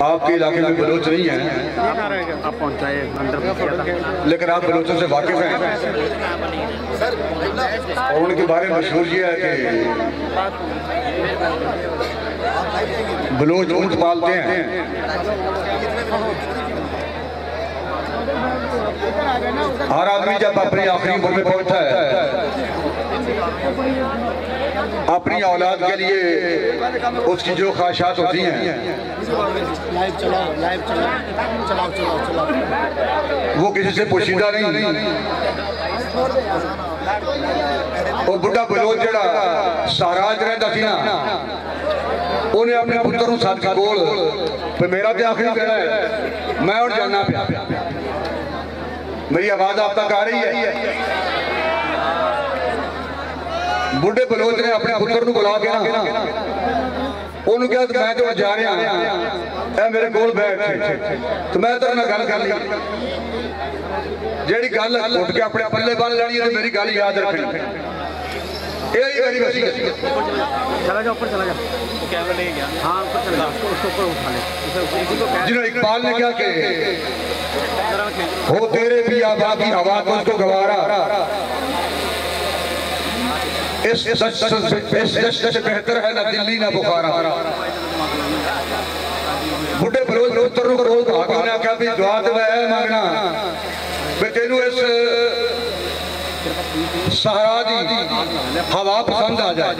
आपके इलाके में बलोच नहीं है, आप पहुंचाए अंदर, लेकिन आप बलोचों से वाकिफ हैं और उनके बारे में मशहूर ये है कि बलोच ऊंट पालते हैं। हर आदमी जब अपनी आखिरी उम्र में पहुंचता है, अपनी औलाद के लिए उसकी जो ख्वाहिशात होती हैं वो किसी से पोशीदा नहीं। वो बुढ़ा बलोच जड़ा साराज रहता थी ना, उन्हें अपने पुत्रों साथ का बोल पे मेरा तो आखिरी बेड़ा है, मैं और जाना पे। मेरी आवाज आप तक आ रही है? बुढ़े बलोच ने अपने पुत्र को बुला के ना उन्होंने कहा मैं तो जा रहा है, मेरे कोल बैठ तो मैं तेरे नाल गल कर ली, जेड़ी गल उठ के अपने पल्ले बन लेनी है, मेरी गल याद रखनी। चला जा ऊपर, चला जा, कैमरा ले गया। हाँ ऊपर चला जा, उसको ऊपर उठा ले। जिन्होंने इकबाल ने क्या कि हो तेरे भी आबा की हवा तुझको गवारा, इस जश्न से बेहतर है ना दिल्ली ना बुखारा। बुढ़े बलोच पुत्र को रोज भागने आख्या भी दुआ तो वह मांगना भी तेनू इस सहारा दी हवा पसंद आ जाए।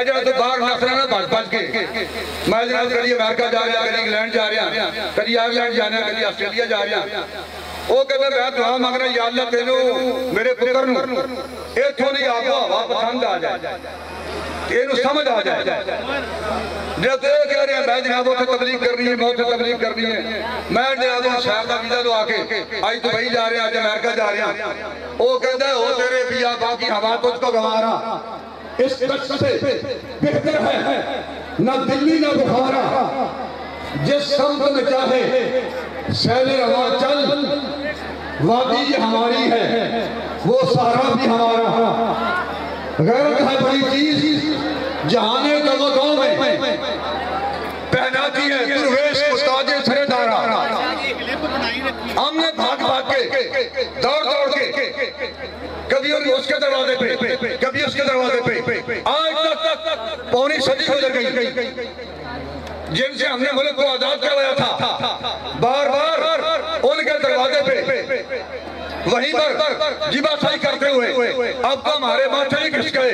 जरा तो बाहर नसना ना भज भज के, मैं जनाब कभी अमेरिका जा रहा, कभी इंग्लैंड जा रहा, कभी आयरलैंड जा रहा, कभी आस्ट्रेलिया जा रहा। वो कहते मैं दुआ मंगना या अल्लाह तेनू मेरे पुत्र नूं इत्थों दी आबो हवा पसंद आ जाए, तेनू समझ आ जाए। जब तो ये कह रहे हैं मैं जनाब उत्थे तबलीग करनी है, मैं उत्थे तबलीग करनी है, मैं जनाब शहर का वीजा लवा के अज दुबई जा रहा, अज अमेरिका जा रहा। वो कहता है हो तेरे पिया बाकी हवा तुझको गवारा, इस कष्ट से बेहतर है ना दिल्ली ना बुखारा। जिस समत में चाहे सैले रवा चल, वादी हमारी है वो सहारा भी हमारा। गैरत है बड़ी चीज जहाने तवक़्क़ो में पहनाती है दुर्वेश उस्तादे सरेदारा। हमने भाग भाग के दौड़ दौड़ के कभी उसके दरवाजे पे, कभी उसके दरवाजे पे, आज तक पौनी सदी गुजर गई जिनसे हमने मुल्क को आजाद करवाया था। बार बार उनके दरवाजे पे वहीं पर जीबाशाही करते हुए अब तो हमारे माथे ही घिस गए।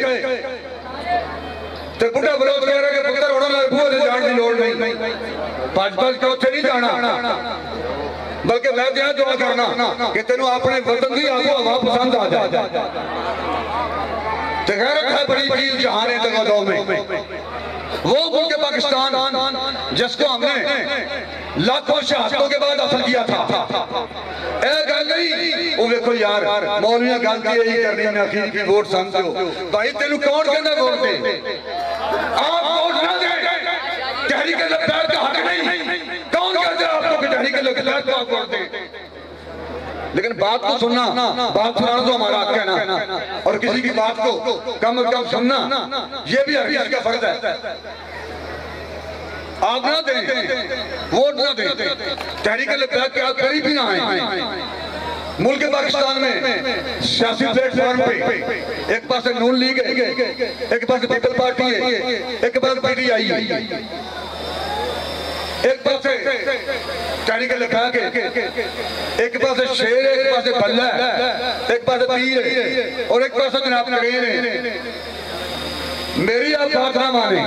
तो बुढ़ा बलोच कह रहे पुत्र उड़न लगे जाने की लोड़ नहीं, भज भज के उत्थे नहीं जाना, बल्कि मैं तो दुआ करना कि तेनू अपने वतन की आबो हवा पसंद आ जाए। गैरत है बड़ी चीज जहाने तवक़्क़ो में, वो मुल्क पाकिस्तान जिसको हमने लाखों शहादतों के बाद हासिल किया था। ए गल नहीं वो देखो यार मौलवियां गल की यही करनी है अखीर की वोट समझो भाई, तेनू कौन कहना वोट दे? आप वोट ना दे, तहरीक लब्बैक का हक नहीं। कौन कहते हैं आपको कि तहरीक लब्बैक को आप वोट दे? लेकिन बात को सुनना, बात सुनाना तो हमारा हक है ना, और किसी की बात को कम सुनना ये भी हर किसी का फर्ज है। आप ना दें, वोट ना दें, तहरीक लब्बैक के आप करीब भी ना आए। मुल्क पाकिस्तान में सियासी प्लेटफॉर्म पे एक पास नून लीग है, एक पास पीपल पार्टी है, एक पास PTI है, एक पास तहरीक लब्बैक है, एक पास शेर है, एक पास बल्ला है, एक पास तीर है और एक पास जनाब करेन है। मेरी आप बात ना माने,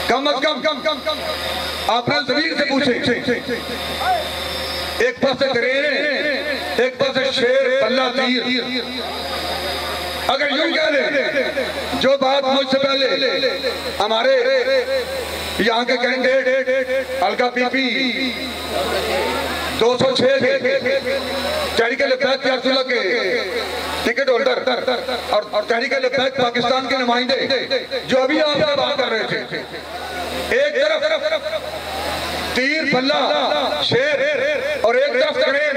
कम अज कम आपने जमीर से पूछे। एक पास करेन है, एक पास शेर बल्ला तीर। अगर यूं कह ले जो बात मुझसे पहले हमारे यहाँ के कैंडिडेट अलका पीपी 206 के तहरीक लब्बैक के टिकट होल्डर और तहरीक लब्बैक पाकिस्तान के नुमाइंदे जो अभी आप बात कर रहे थे, एक तरफ तीर बल्ला शेर और एक तरफ करेन।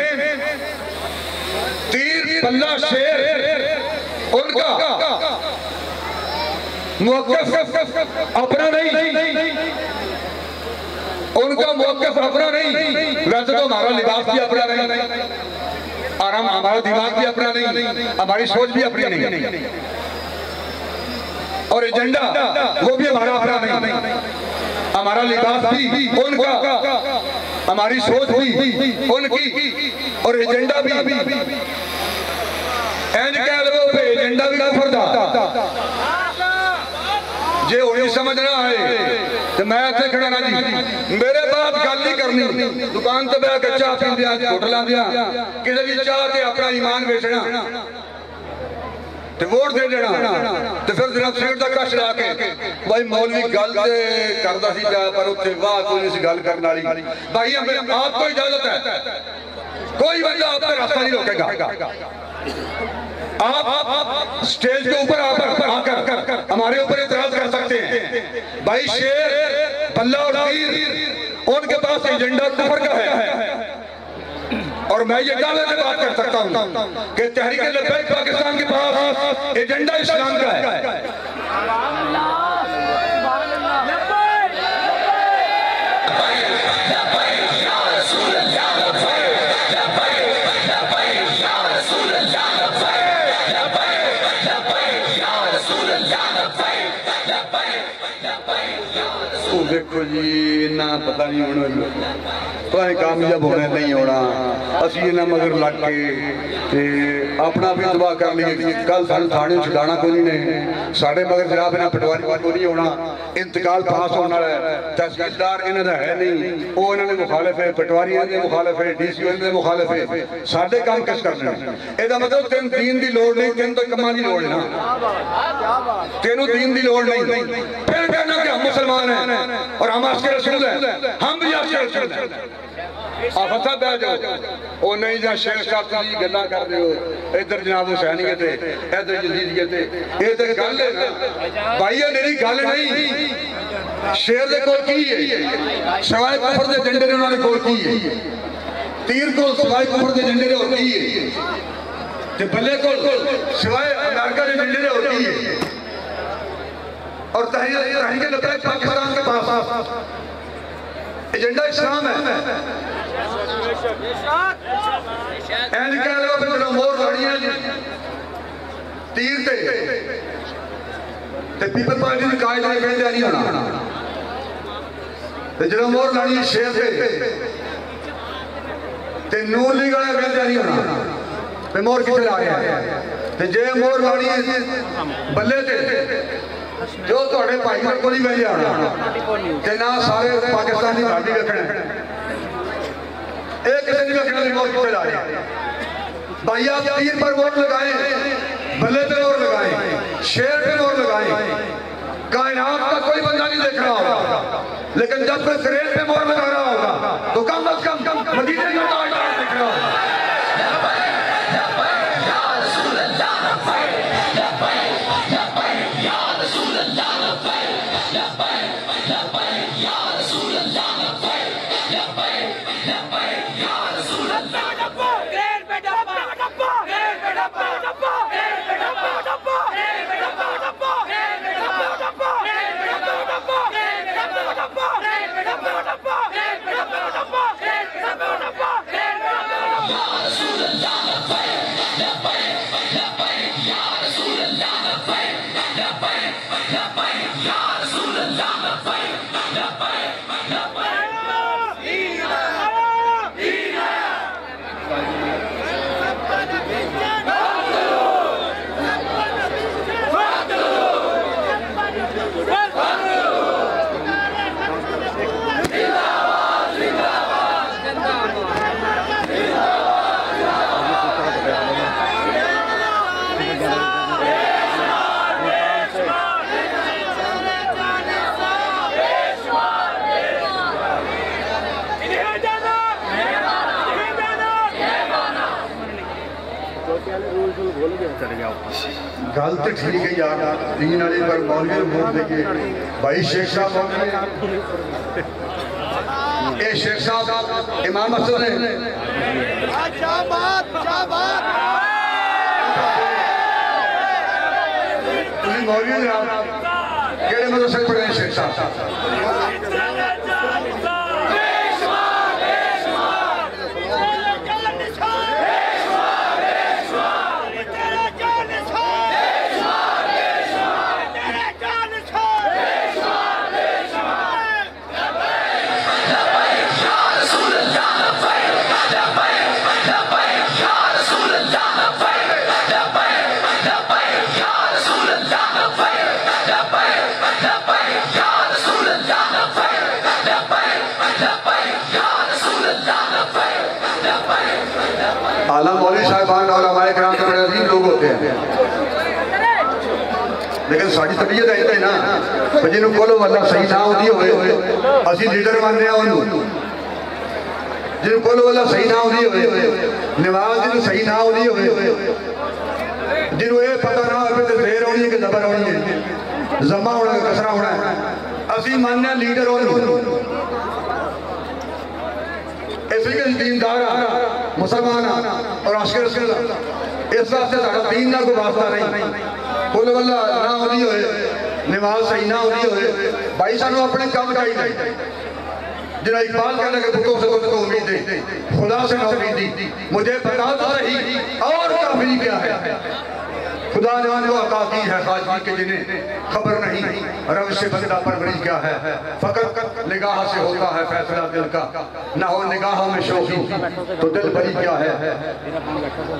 तीर बल्ला शेर उनका मुवक्किफ अपना नहीं, उनका मौक़िफ़ अपना नहीं, वैसे तो हमारा लिबास भी अपना नहीं, और हमारा दिमाग भी अपना नहीं, हमारी सोच भी अपनी नहीं, और एजेंडा वो भी हमारा अपना नहीं। हमारा लिबास भी उनका, हमारी सोच भी उनकी, और एजेंडा भी इंज कह लो एजेंडा भी कुफर दा। जे हुई समझ ना आए तो मैं इत्थे खड़ा ना जी, मेरे बात गल नहीं करनी, दुकान ते बैठ के चाह पींदियां होटलां दियां किसी भी चाह ते अपना ईमान बेचना ते वोट दे देना, ते फिर जनाब सीट दा कश ला के भाई मौलवी गल ते करदा सी पर उत्थे वाह कोई नहीं सी गल करन वाली। भाई आपको इजाजत है, कोई बंदा आपका रास्ता नहीं रोकेगा। आप स्टेज के ऊपर आकर हमारे ऊपर इतराज कर सकते हैं। भाई शेर, बल्ला और तीर उनके पास एजेंडा कुफर का है, और मैं ये दावे से बात कर सकता हूं कि तहरीक लब्बैक पाकिस्तान के पास एजेंडा इस्लाम का है। देखो जी ना पता नहीं होना कामयाब होना नहीं होना, असी इन्होंने मगर लग के अपना भी तबाह कर लिए। कल सानू थाने छुड़ाना कोई नहीं, साढ़े मगर जनाब इन्हें पटवारी को नहीं होना, इंतकाल पास होने वाला है, तहसीलदार इन्होंने है नहीं, वो इन्होंने मुखालिफ है, पटवारी इन्होंने मुखालिफ है, डीसी इन्होंने मुखालिफ है, साढ़े काम किस करने। इसका मतलब तेन दीन की लोड़ नहीं, तेन तो कमां की लोड़ ना, तेनों दीन की लोड़ नहीं। फिर कहना कि हम मुसलमान हैं और हम आशिक़ रसूल हैं, हम भी आशिक़ रसूल हैं। आफत साहब बह जाओ, वो नहीं जा शेख साहब तुम गल्लां कर रहे हो, इधर जनाब हुसैनीयत है, इधर यजीदियत है, ये तो गल है ना भाई, ये मेरी गल नहीं। शेर दे कोल की है सवाए कुफर दे झंडे ने, उन्होंने कोल की है तीर को सवाए कुफर दे झंडे ने होती है, ते बल्ले को सवाए अमेरिका के झंडे ने होती है, और तहरीक लब्बैक पाकिस्तान के पास एजेंडा इस्लाम है। इंज कह लो कि जो मोर लाड़ियां तीर ते पीपल पार्टी की कायद ने कहते नहीं होना, जो मोर लाड़ी शेर ते नूर लीग वाले कहते नहीं होना, ते मोर कितने ला गया, जे मोर लाड़ी बल्ले ते जो थोड़े भाई को नहीं मिल जाना, ना सारे पाकिस्तान की घाटी रखना, एक किसी ने रखना भी वोट कितने लाए। भाई आप तीर पर वोट लगाएं, बल्ले पे वोट लगाएं, शेर पे वोट लगाएं, कायनात का कोई बंदा नहीं देख रहा होगा, लेकिन जब कोई करेल पे वोट लगा रहा होगा तो कम अज कम मदीने का ताजदार दिख रहा होगा। गल तो ठीक है यार, दीन वाली पर मौलवी वोट देंगे। भाई शेख साहब ये शेख साहब इमाम मस्जिद ने मौलवी जनाब केड़े मदरसे पढ़े शेख साहब? आलम मौलवी साहिबान और हमारे कराम के बड़े अजीम लोग होते हैं, लेकिन साड़ी तबीयत ऐसे ना जिन्होंने कोलो वाला सही ना होती हो असी लीडर मानने जिन्होंने कोलो वाला सही ना होती हो नमाज जिन्होंने सही ना होती हो जिन्होंने ये पता ना हो कि देर होनी है कि जबर होनी है जमा होना है कसरा होना है असी मानने लीडर इसलिए दीनदार मुसलमान और आशिक रसूल इस वास्ते साडा दीन ना कोई वास्ता नहीं कुल वल्ला ना होती होए नमाज सही ना होती होए भाई सानू अपने काम चाहिए जिन्हें इकबाल कहना कि बुतों से तो उम्मीद है खुदा से ना उम्मीद मुझे बता तो सही और काफिल क्या है खुदा ने वो अता की है खाजी के जिन्हें खबर नहीं रब से बंदा परवरिश क्या है फकत निगाह से होता है फैसला दिल का ना हो निगाहों में शौकी तो दिल बड़ी क्या है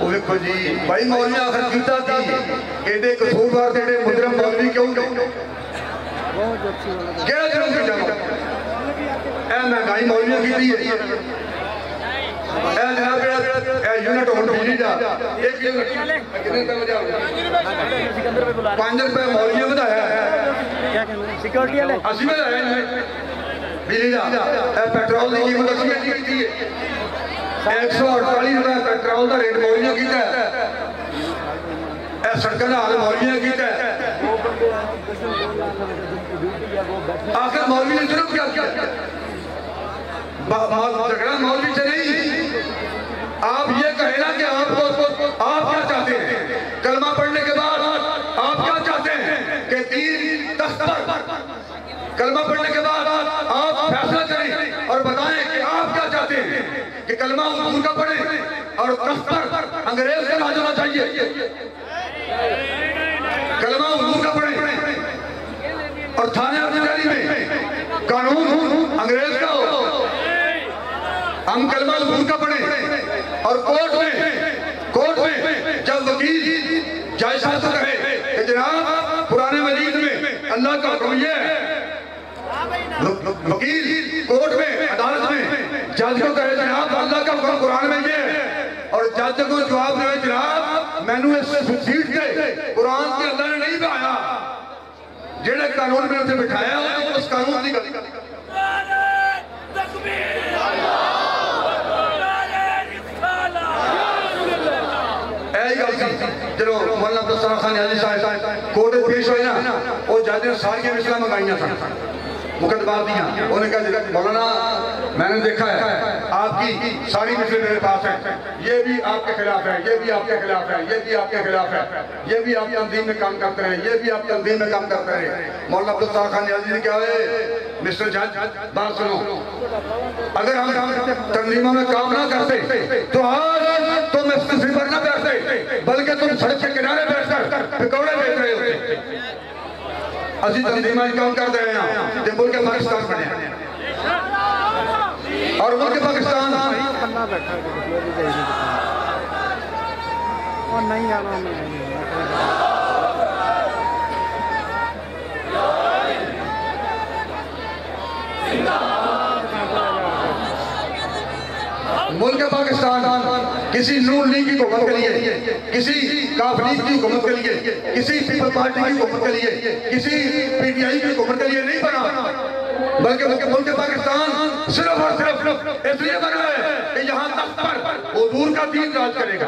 वो देखो जी भाई मौलवी आखिर कीता थी एडे कसूरवार तेरे मुजरम मौलवी क्यों क्या जुर्म की जाओ ए महंगाई मौलवियों की दी है ए जनाब ए यूनिट होन बिजली दा 1 यूनिट कितने पे बजा 5 रुपए मौलवी बताया क्या कहना सिक्योरिटी वाले 80 में है बिजली दा ए पेट्रोल की कीमत 80 की है 148 रुपए पेट्रोल का रेट मौलवियों कीता है ए सड़कों का हाल मौलवियों कीता है आखिर मौलवी ने जुर्म क्या किया झगड़ा मौलवी से नहीं आप ये कहे ना कि आप क्या चाहते हैं कलमा पढ़ने के बाद आप क्या चाहते हैं कि तीन तख्त पर कलमा पढ़ने के बाद आप फैसला करें और बताएं कि आप क्या चाहते हैं कि कलमा उनका पढ़े और तख्त पर अंग्रेज का राज होना चाहिए कलमा उनका पढ़े और थाने अधिकारी में कानून अंग्रेज का हो हम कलमा उनका पढ़े और कोर्ट में जब वकील जज साहब से कहे कि जनाब पुराने मजीद में अल्लाह का हुक्म ये है वकील कोर्ट में अदालत में जज को कहे जनाब अल्लाह का हुक्म कुरान में ये है और जज को जवाब दे जनाब मैनू इस सीट से कुरान के अल्लाह ने नहीं बनाया जेड़े कानून में उसे बिठाया उस कानून की गल जो मौलाना अब्दुल खान यानी साहब कोर्ट में पेश हुए ना वो जज ने सारियां मिसला मंगाइया सन मुकदमा दिया उन्होंने कहा मौलाना मैंने देखा है आपकी सारी मिसलें मेरे पास है ये भी आपके खिलाफ है ये भी आपके खिलाफ है ये भी आपके खिलाफ है ये भी आप तंजीम में काम करते हैं ये भी आप तंजीम में काम करते हैं मौलाना अब्दुल खान यानी ने क्या है मिस्टर जज बात सुनो अगर हम तंजीमों में काम ना करते तो आज तुम इस कुर्सी पर ना बैठते बल्कि तुम सड़क के किनारे बैठकर पकौड़े बेच रहे होते असी तंजीमां काम कर रहे हैं ते मुल्क पाकिस्तान बने और मुल्क पाकिस्तान और नहीं आना मुल्क पाकिस्तान किसी नून लीग की हुकूमत के लिए किसी काफ लीग की हुकूमत के लिए किसी पीपल पार्टी की हुकूमत के लिए किसी पीटीआई की हुकूमत के लिए नहीं बना बल्कि मुल्क पाकिस्तान सिर्फ और सिर्फ इसलिए बना है कि यहाँ तख्त पर हुजूर का दीन राज करेगा